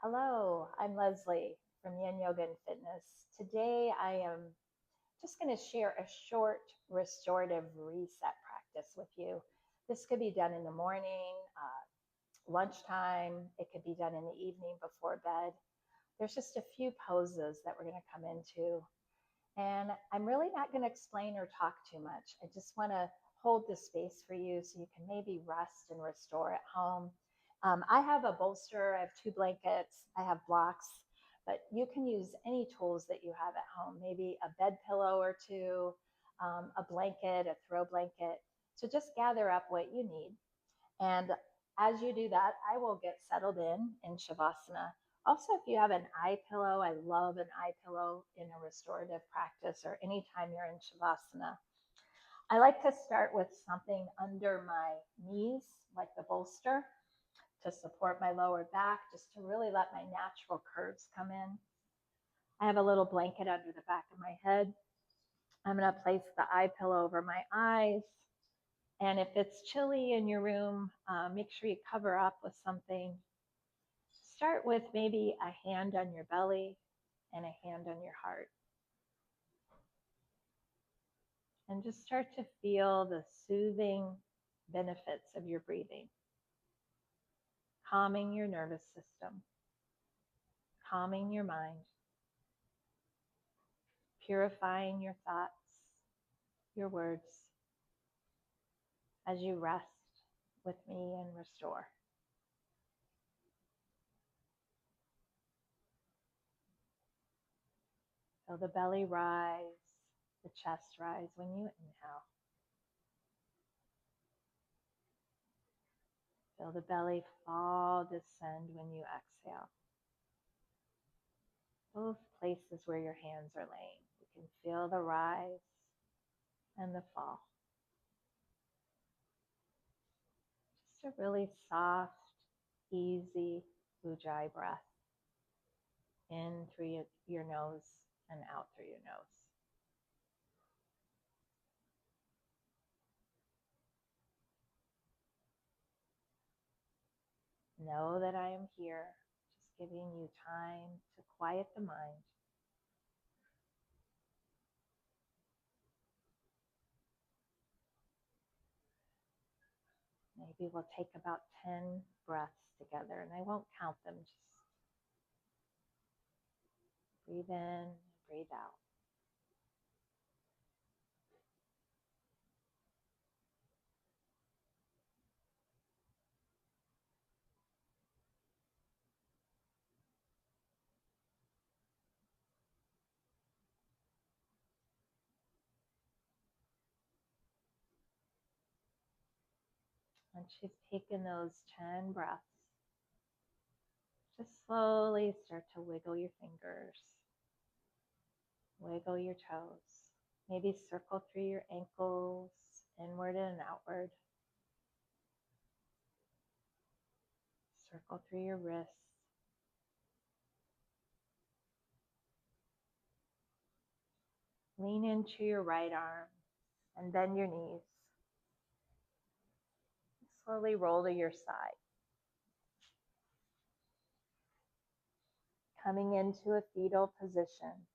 Hello, I'm Leslie from Yin Yoga and Fitness. Today I am just going to share a short restorative reset practice with you. This could be done in the morning, lunchtime, it could be done in the evening before bed. There's just a few poses that we're going to come into. And I'm really not going to explain or talk too much. I just want to hold the space for you so you can maybe rest and restore at home. I have a bolster, I have two blankets, I have blocks, but you can use any tools that you have at home, maybe a bed pillow or two, a blanket, a throw blanket. So just gather up what you need. And as you do that, I will get settled in Shavasana. Also, if you have an eye pillow, I love an eye pillow in a restorative practice or anytime you're in Shavasana. I like to start with something under my knees, like the bolster, to support my lower back, just to really let my natural curves come in. I have a little blanket under the back of my head. I'm going to place the eye pillow over my eyes. And if it's chilly in your room, make sure you cover up with something. Start with maybe a hand on your belly and a hand on your heart. And just start to feel the soothing benefits of your breathing, calming your nervous system, calming your mind, purifying your thoughts, your words, as you rest with me and restore. Feel the belly rise, the chest rise when you inhale. Feel the belly fall, descend when you exhale. Both places where your hands are laying. You can feel the rise and the fall. Just a really soft, easy ujjayi breath in through your nose and out through your nose. Know that I am here, just giving you time to quiet the mind. Maybe we'll take about 10 breaths together, and I won't count them, just breathe in, breathe out. Once you've taken those 10 breaths, just slowly start to wiggle your fingers, wiggle your toes. Maybe circle through your ankles, inward and outward. Circle through your wrists. Lean into your right arm and bend your knees. Slowly roll to your side. Coming into a fetal position.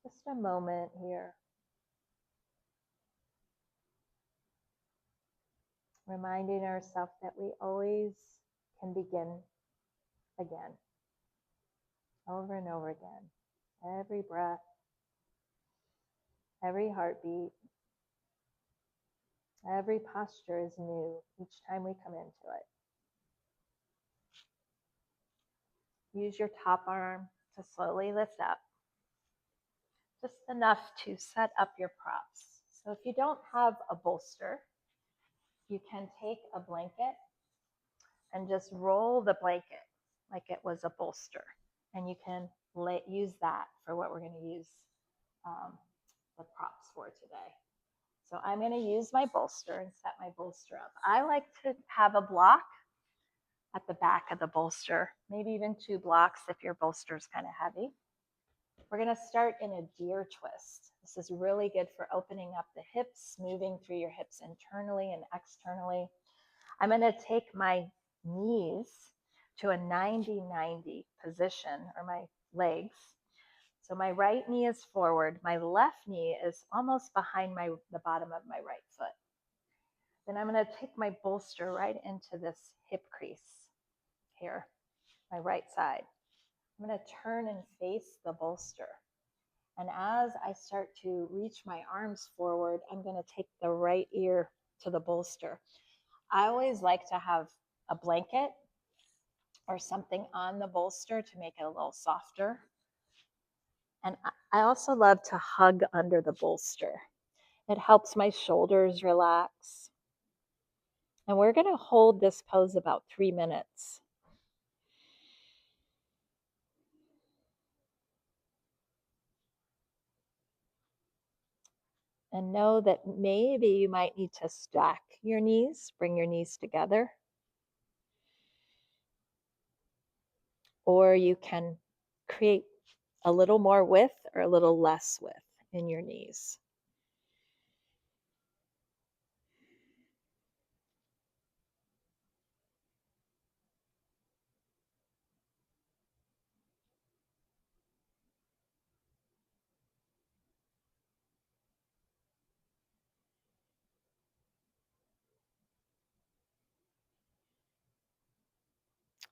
Just a moment here. Reminding ourselves that we always can begin again. Over and over again. Every breath, every heartbeat, every posture is new each time we come into it. Use your top arm to slowly lift up, just enough to set up your props. So if you don't have a bolster, you can take a blanket and just roll the blanket like it was a bolster. And you can use that for what we're going to use the props for today. So I'm going to use my bolster and set my bolster up. I like to have a block at the back of the bolster, maybe even 2 blocks if your bolster is kind of heavy. We're going to start in a deer twist. This is really good for opening up the hips, moving through your hips internally and externally. I'm going to take my knees to a 90-90 position, or my legs. So my right knee is forward, my left knee is almost behind the bottom of my right foot. Then I'm going to take my bolster right into this hip crease here, my right side. I'm going to turn and face the bolster. And as I start to reach my arms forward, I'm going to take the right ear to the bolster. I always like to have a blanket or something on the bolster to make it a little softer. And I also love to hug under the bolster. It helps my shoulders relax. And we're going to hold this pose about 3 minutes. And know that maybe you might need to stack your knees, bring your knees together. Or you can create a little more width or a little less width in your knees.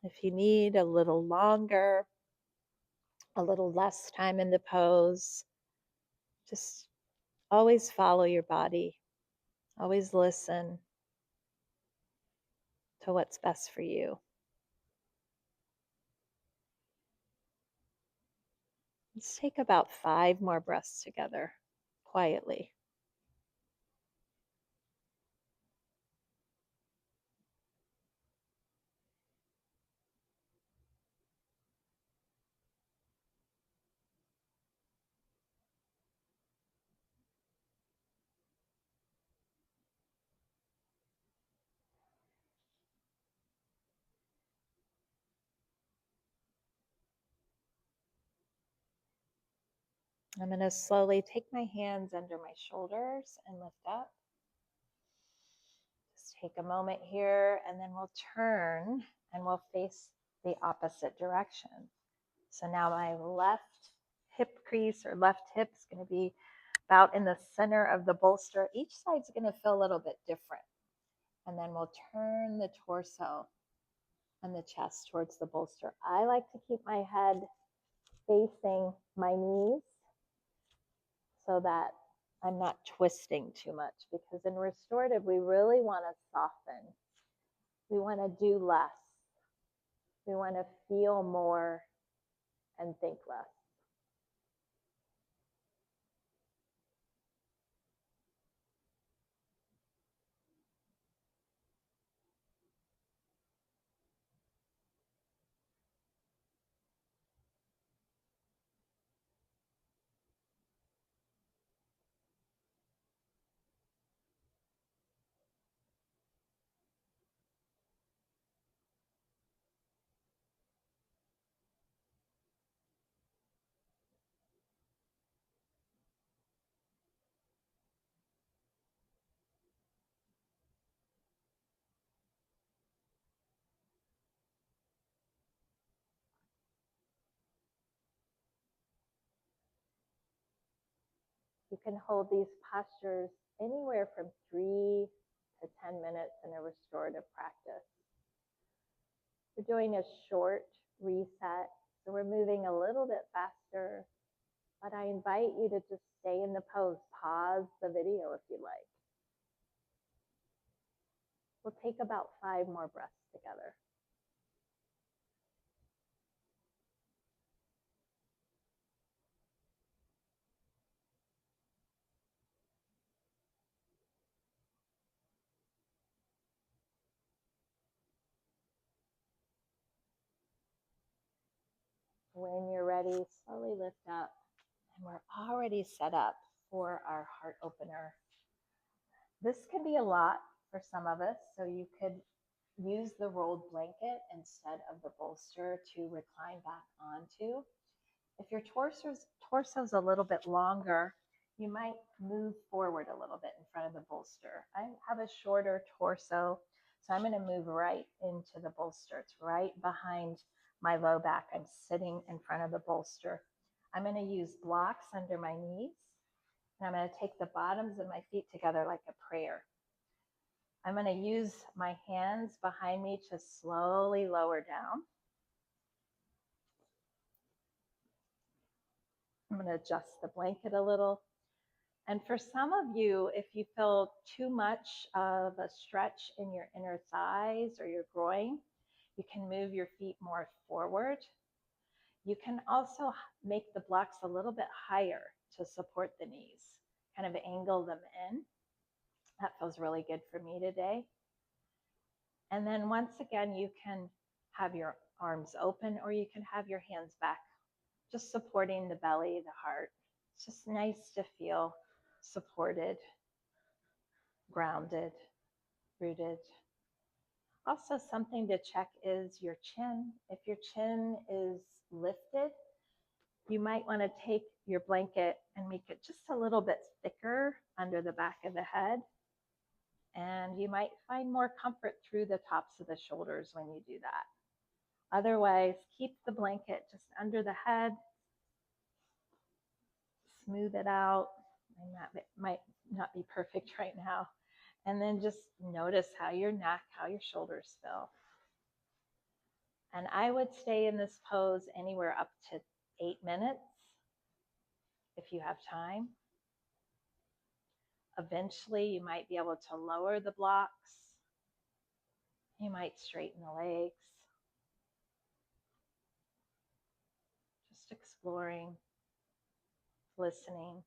If you need a little longer, a little less time in the pose, just always follow your body. Always listen to what's best for you. Let's take about 5 more breaths together, quietly. I'm going to slowly take my hands under my shoulders and lift up. Just take a moment here, and then we'll turn and we'll face the opposite direction. So now my left hip crease or left hip is going to be about in the center of the bolster. Each side's going to feel a little bit different. And then we'll turn the torso and the chest towards the bolster. I like to keep my head facing my knees so that I'm not twisting too much, because in restorative, we really want to soften. We want to do less. We want to feel more and think less. You can hold these postures anywhere from 3 to 10 minutes in a restorative practice. We're doing a short reset, so we're moving a little bit faster, but I invite you to just stay in the pose. Pause the video if you like. We'll take about 5 more breaths together. When you're ready, slowly lift up. And we're already set up for our heart opener. This could be a lot for some of us, so you could use the rolled blanket instead of the bolster to recline back onto. If your torso's a little bit longer, you might move forward a little bit in front of the bolster. I have a shorter torso, So I'm going to move right into the bolster. It's right behind my low back. I'm sitting in front of the bolster. I'm going to use blocks under my knees, and I'm going to take the bottoms of my feet together like a prayer. I'm going to use my hands behind me to slowly lower down. I'm going to adjust the blanket a little. And for some of you, if you feel too much of a stretch in your inner thighs or your groin, you can move your feet more forward. You can also make the blocks a little bit higher to support the knees, kind of angle them in. That feels really good for me today. And then once again, you can have your arms open or you can have your hands back, just supporting the belly, the heart. It's just nice to feel supported, grounded, rooted. Also, something to check is your chin. If your chin is lifted, you might want to take your blanket and make it just a little bit thicker under the back of the head. And you might find more comfort through the tops of the shoulders when you do that. Otherwise, keep the blanket just under the head, smooth it out. And that might not be perfect right now. And then just notice how your neck, how your shoulders feel. And I would stay in this pose anywhere up to 8 minutes if you have time. Eventually, you might be able to lower the blocks. You might straighten the legs. Just exploring, listening.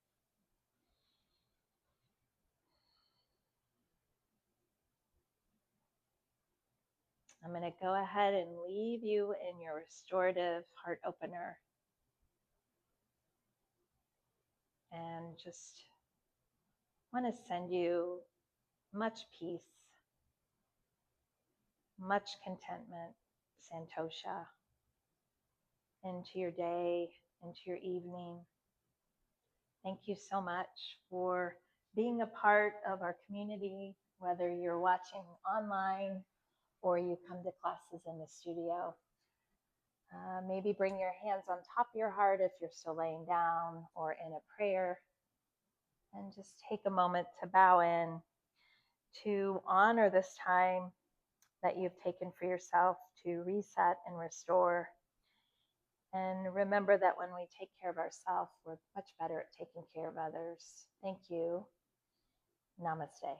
I'm going to go ahead and leave you in your restorative heart opener. And just want to send you much peace, much contentment, santosha, into your day, into your evening. Thank you so much for being a part of our community, whether you're watching online or you come to classes in the studio. Maybe bring your hands on top of your heart if you're still laying down or in a prayer. And just take a moment to bow in to honor this time that you've taken for yourself to reset and restore. And remember that when we take care of ourselves, we're much better at taking care of others. Thank you. Namaste.